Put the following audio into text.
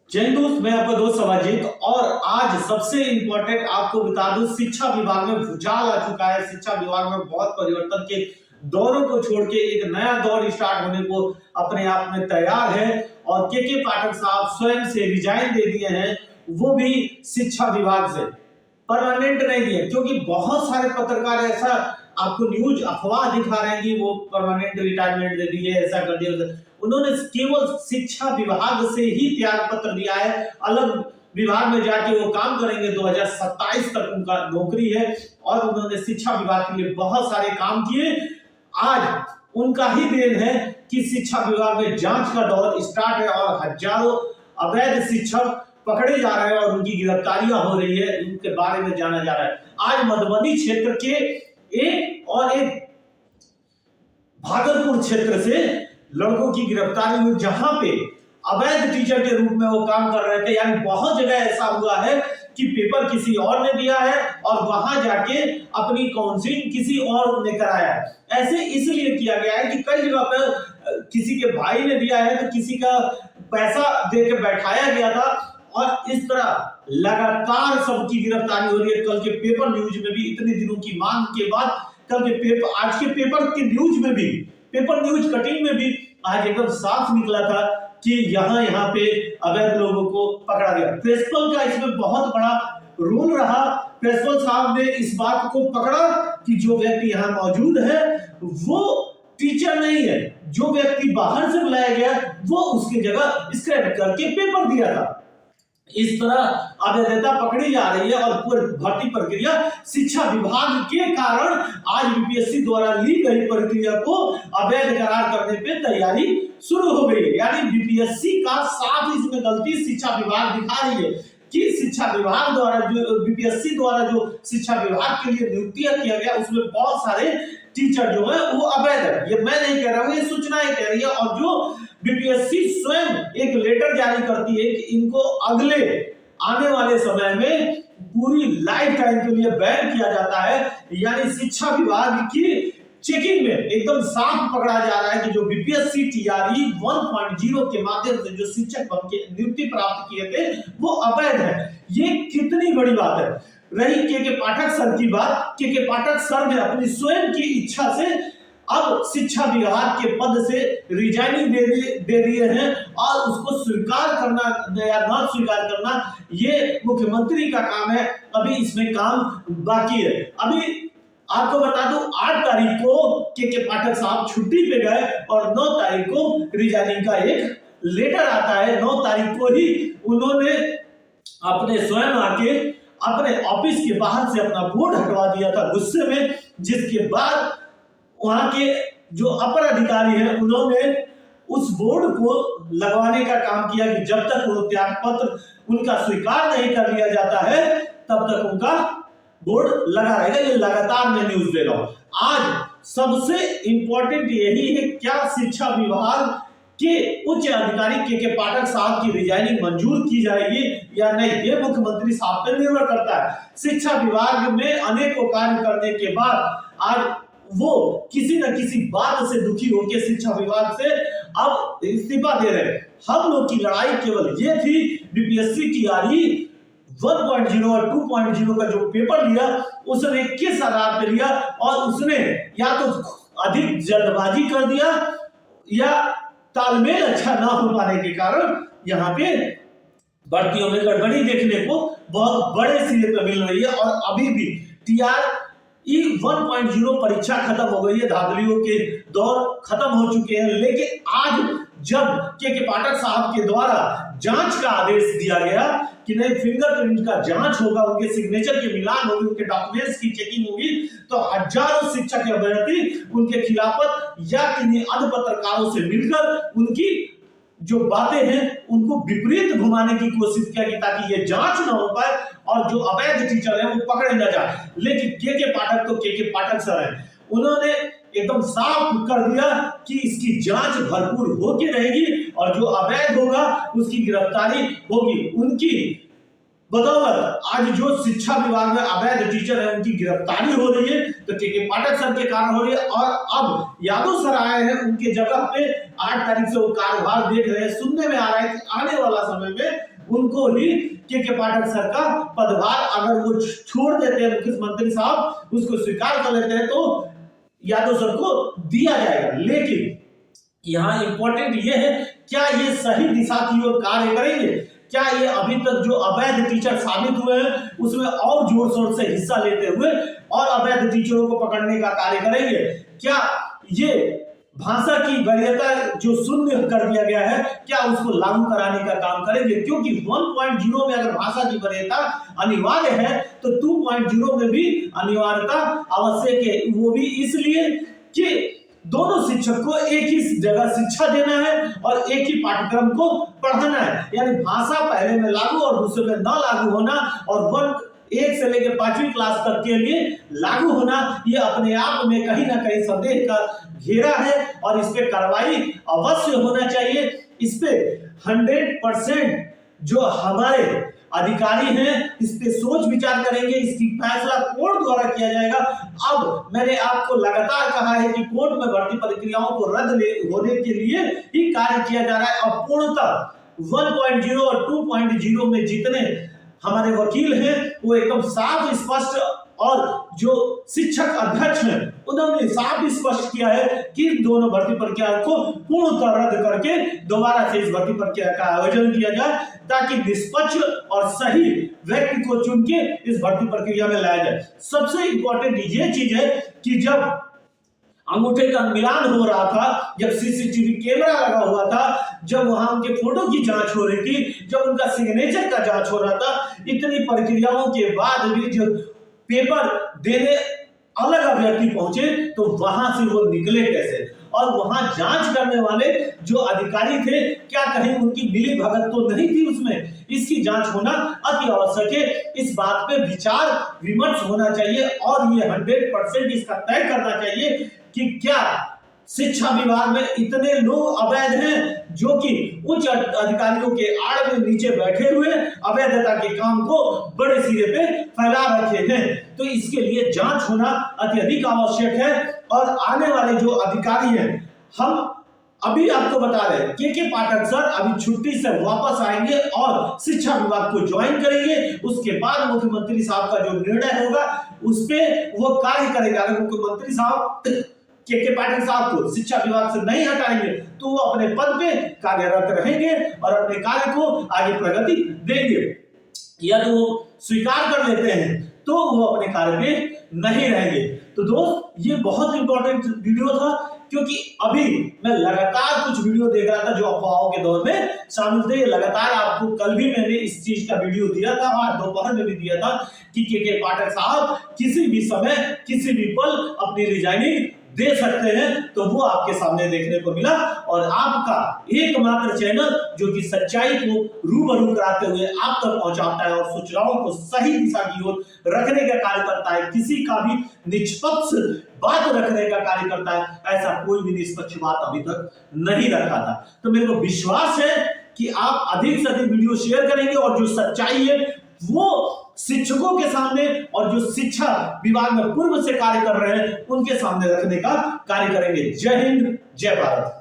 जय दोस्त, मैं आपका दोस्त अवाजीत। और आज सबसे इंपॉर्टेंट आपको बता दूं, शिक्षा विभाग में भूचाल आ चुका है। शिक्षा विभाग में बहुत परिवर्तन के दौरों को छोड़ के एक नया दौर स्टार्ट होने को अपने आप में तैयार है। और के पाठक साहब स्वयं से रिजाइन दे दिए हैं, वो भी शिक्षा विभाग से। परमानेंट नहीं दिए, क्योंकि बहुत सारे पत्रकार ऐसा आपको न्यूज अफवाह दिखा रहे हैं कि वो परमानेंट रिटायरमेंट दे दिए, ऐसा कर दिया। उन्होंने केवल शिक्षा विभाग से ही त्याग पत्र दिया है। अलग विभाग में जाके वो काम करेंगे, 2027 तक उनका नौकरी है। और उन्होंने शिक्षा विभाग के लिए बहुत सारे काम किए। आज उनका ही देन है कि शिक्षा विभाग में जांच का दौर स्टार्ट है और हजारों अवैध शिक्षक पकड़े जा रहे हैं और उनकी गिरफ्तारियां हो रही है। उनके बारे में जाना जा रहा है। आज मधुबनी क्षेत्र के एक भागलपुर क्षेत्र से लड़कों की गिरफ्तारी हुई, जहां पे अवैध टीचर के रूप में वो काम कर रहे थे। यानी बहुत जगह ऐसा हुआ है कि पेपर किसी और ने दिया है और वहां जाके अपनी काउंसलिंग किसी और ने कराया है। ऐसे इसलिए किया गया है कि कई जगह पर किसी के भाई ने दिया है तो किसी का पैसा देकर बैठाया गया था। और इस तरह लगातार सबकी गिरफ्तारी हो रही है। कल के पेपर न्यूज में भी इतने दिनों की मांग के बाद कल के पेपर, आज के पेपर के न्यूज में भी, पेपर न्यूज कटिंग में भी आज एकदम साफ निकला था कि यहाँ पे अवैध लोगों को पकड़ा गया। प्रिंसिपल का इसमें बहुत बड़ा रोल रहा। प्रिंसिपल साहब ने इस बात को पकड़ा कि जो व्यक्ति यहाँ मौजूद है वो टीचर नहीं है, जो व्यक्ति बाहर से बुलाया गया वो उसकी जगह स्क्रैप करके पेपर दिया था। इस तरह अवैधता पकड़ी जा रही है। और भर्ती प्रक्रिया शिक्षा विभाग के कारण आज यूपीएससी द्वारा ली गई प्रक्रिया को अवैध करार करने पे तैयारी शुरू हो गई है। यानी बीपीएससी का साफ इसमें गलती शिक्षा विभाग दिखा रही है कि शिक्षा विभाग द्वारा जो बीपीएससी द्वारा जो शिक्षा विभाग के लिए नियुक्तियां किया गया, उसमें बहुत सारे टीचर जो है वो अवैध है। ये मैं नहीं कह रहा हूं, ये सूचनाएं कह रही है। और जो बीपीएससी स्वयं एक लेटर जारी करती है कि इनको अगले आने वाले समय में पूरी लाइफ टाइम के लिए बैन किया जाता है। यानी शिक्षा विभाग की चेकिंग में एकदम साफ पकड़ा जा रहा है कि जो बीपीएससी टीआरई 1.0 के माध्यम से जो शिक्षक पद की नियुक्ति प्राप्त किए थे वो अवैध है। ये कितनी बड़ी बात है। रही के पाठक सर की बात, के पाठक सर ने अपनी स्वयं की इच्छा से अब शिक्षा विभाग के पद से रिजाइनिंग दे दिए हैं। और उसको स्वीकार करना या ना स्वीकार करना ये मुख्यमंत्री का काम है। अभी इसमें काम बाकी है। अभी आपको बता दूं, 8 तारीख को के पाठक साहब छुट्टी पे गए और 9 तारीख को रिजाइनिंग का एक लेटर आता है। 9 तारीख को ही उन्होंने अपने स्वयं आके अपने ऑफिस के बाहर से अपना बोर्ड हटवा दिया था गुस्से में। जिसके बाद वहां के जो अपर अधिकारी हैं उन्होंने उस बोर्ड को लगवाने का काम किया कि जब तक वो त्याग पत्र उनका स्वीकार नहीं कर लिया जाता है तब तक उनका बोर्ड लगा रहेगा। ये लगातार मैं न्यूज दे रहा हूं। आज सबसे इंपॉर्टेंट यही है, क्या शिक्षा विभाग के उच्च अधिकारी के पाठक साहब की रिजाइनिंग मंजूर की जाएगी या नहीं, ये मुख्यमंत्री साहब पर निर्भर करता है। शिक्षा विभाग में अनेकों कार्य करने के बाद आज वो किसी न किसी बात से दुखी होकर शिक्षा विभाग से अब इस्तीफा दे रहे हैं। हम लोग की लड़ाई केवल ये थी, बीपीएससी टीआरई 1.0 और 2.0 का जो पेपर लिया उसने किस आधार पर लिया, और उसने या तो अधिक जल्दबाजी कर दिया या तालमेल अच्छा ना हो पाने के कारण यहाँ पे भर्तियों में गड़बड़ी देखने को बहुत बड़े सिरे पे मिल रही है। और अभी भी टीआरई 1.0 परीक्षा खत्म हो गई है, धांधलियों के दौर खत्म हो चुके हैं। लेकिन आज जब के पाठक साहब के द्वारा जांच का आदेश दिया गया कि नहीं, फिंगरप्रिंट का जांच होगा, उनके सिग्नेचर के मिलान होगी, उनके डॉक्यूमेंट्स की चेकिंग होगी, तो हजारों शिक्षक अभ्यर्थी उनके खिलाफत या किन्हीं अन्य पत्रकारों से मिलकर उनकी जो बातें हैं उनको विपरीत घुमाने की कोशिश किया कि ताकि ये जांच ना हो पाए और जो अवैध टीचर हैं वो पकड़े ना जाए। लेकिन के पाठक तो के पाठक सर हैं, उन्होंने एकदम साफ कर दिया कि इसकी जांच भरपूर होती रहेगी और जो अवैध होगा उसकी गिरफ्तारी होगी। उनकी बदौलत आज जो शिक्षा विभाग में अवैध टीचर है उनकी गिरफ्तारी हो रही है, तो के पाठक सर के कारण हो रही है। और अब यादव सर आए हैं उनके जगह पे, 8 तारीख से वो कार्यभार देख रहे हैं। सुनने में आ रहा है कि आने वाला समय में उनको ही के पाठक सर का पदभार अगर वो छोड़ देते हैं, मुख्यमंत्री साहब उसको स्वीकार कर लेते हैं, तो यादव सर को दिया जाएगा। लेकिन यहाँ इंपॉर्टेंट ये है, क्या ये सही दिशा की ओर कार्य करेंगे? क्या ये अभी तक जो अवैध टीचर साबित हुए हैं उसमें और जोर शोर से हिस्सा लेते हुए और अवैध टीचरों को पकड़ने का कार्य करेंगे? क्या ये भाषा की वरीयता जो शून्य कर दिया गया है, क्या उसको लागू कराने का काम करेंगे? क्योंकि 1.0 में अगर भाषा की वरीयता अनिवार्य है तो 2.0 में भी अनिवार्यता आवश्यक है। वो भी इसलिए कि दोनों शिक्षक को एक ही जगह शिक्षा देना है और एक ही पाठ्यक्रम को पढ़ाना है। यानी भाषा पहले में लागू और दूसरे में न लागू होना और 1 से लेकर 5वीं क्लास तक के लिए लागू होना, ये अपने आप में कहीं ना कहीं संदेह का घेरा है और इस पे कार्रवाई अवश्य होना चाहिए। इस पे 100% जो हमारे अधिकारी हैं इस पे सोच विचार करेंगे, इसकी फैसला कोर्ट द्वारा किया जाएगा। अब मैंने आपको लगातार कहा है कि कोर्ट में भर्ती प्रक्रियाओं को रद्द होने के लिए ही कार्य किया जा रहा है। अब पूर्णतः 1.0 और 2.0 में जितने हमारे वकील हैं वो एकदम साफ स्पष्ट, और जो शिक्षक अध्यक्ष हैं उन्होंने साफ स्पष्ट किया है कि दोनों भर्ती प्रक्रिया को पूर्णतः रद्द करके दोबारा से इस भर्ती प्रक्रिया का आयोजन किया जाए, ताकि निष्पक्ष और सही व्यक्ति को चुन के इस भर्ती प्रक्रिया में लाया जाए। सबसे इंपॉर्टेंट ये चीज है कि जब अंगूठे का मिलान हो रहा था, जब सीसीटीवी कैमरा लगा हुआ था, जब वहां उनके फोटो की जांच हो रही थी, जब उनका सिग्नेचर का जांच हो रहा था, इतनी प्रक्रियाओं के बाद भी जो पेपर देने अलग अभ्यर्थी पहुंचे तो वहां से वो निकले कैसे? और वहां जांच करने वाले जो अधिकारी थे, क्या कहीं उनकी मिली भगत तो नहीं थी उसमें? इसकी जांच होना अति आवश्यक है। इस बात पे विचार विमर्श होना चाहिए और ये 100% इसका तय करना चाहिए कि क्या शिक्षा विभाग में इतने लोग अवैध हैं जो कि उच्च अधिकारियों के आड़ में नीचे बैठे हुए अवैधता के काम को बड़े सिरे पे फैला रखे हैं। तो इसके लिए जांच होना अत्यधिक आवश्यक है। और आने वाले जो अधिकारी हैं, हम अभी आपको बता रहे के पाठक सर अभी छुट्टी से वापस आएंगे और शिक्षा विभाग को ज्वाइन करेंगे। उसके बाद मुख्यमंत्री साहब का जो निर्णय होगा उस पर वो कार्य करेगा। अगर मुख्यमंत्री साहब के पाठक साहब को शिक्षा विभाग से नहीं हटाएंगे तो वो अपने पद पे कार्यरत रहेंगे और अपने कार्य को आगे प्रगति देंगे। यदि वो स्वीकार कर लेते हैं तो वो अपने कार्य में नहीं रहेंगे। तो दोस्त, ये बहुत इंपॉर्टेंट वीडियो था, क्योंकि अभी मैं लगातार कुछ वीडियो देख रहा था जो अफवाहों के दौर में शामिल थे। लगातार आपको कल भी मैंने इस चीज का वीडियो दिया था और दोपहर में भी दिया था कि के पाठक साहब किसी भी समय किसी भी पल अपनी रिजाइनिंग दे सकते हैं। तो वो आपके सामने देखने को मिला और आपका एकमात्र चैनल जो कि सच्चाई को रूबरू कराते हुए आप तक पहुंचाता है और सूचनाओं को सही दिशा की ओर रखने का कार्य करता है, किसी का भी निष्पक्ष बात रखने का कार्य करता है। ऐसा कोई भी निष्पक्ष बात अभी तक नहीं रखा था। तो मेरे को विश्वास है कि आप अधिक से अधिक वीडियो शेयर करेंगे और जो सच्चाई है वो शिक्षकों के सामने और जो शिक्षा विभाग में पूर्व से कार्य कर रहे हैं उनके सामने रखने का कार्य करेंगे। जय हिंद, जय भारत।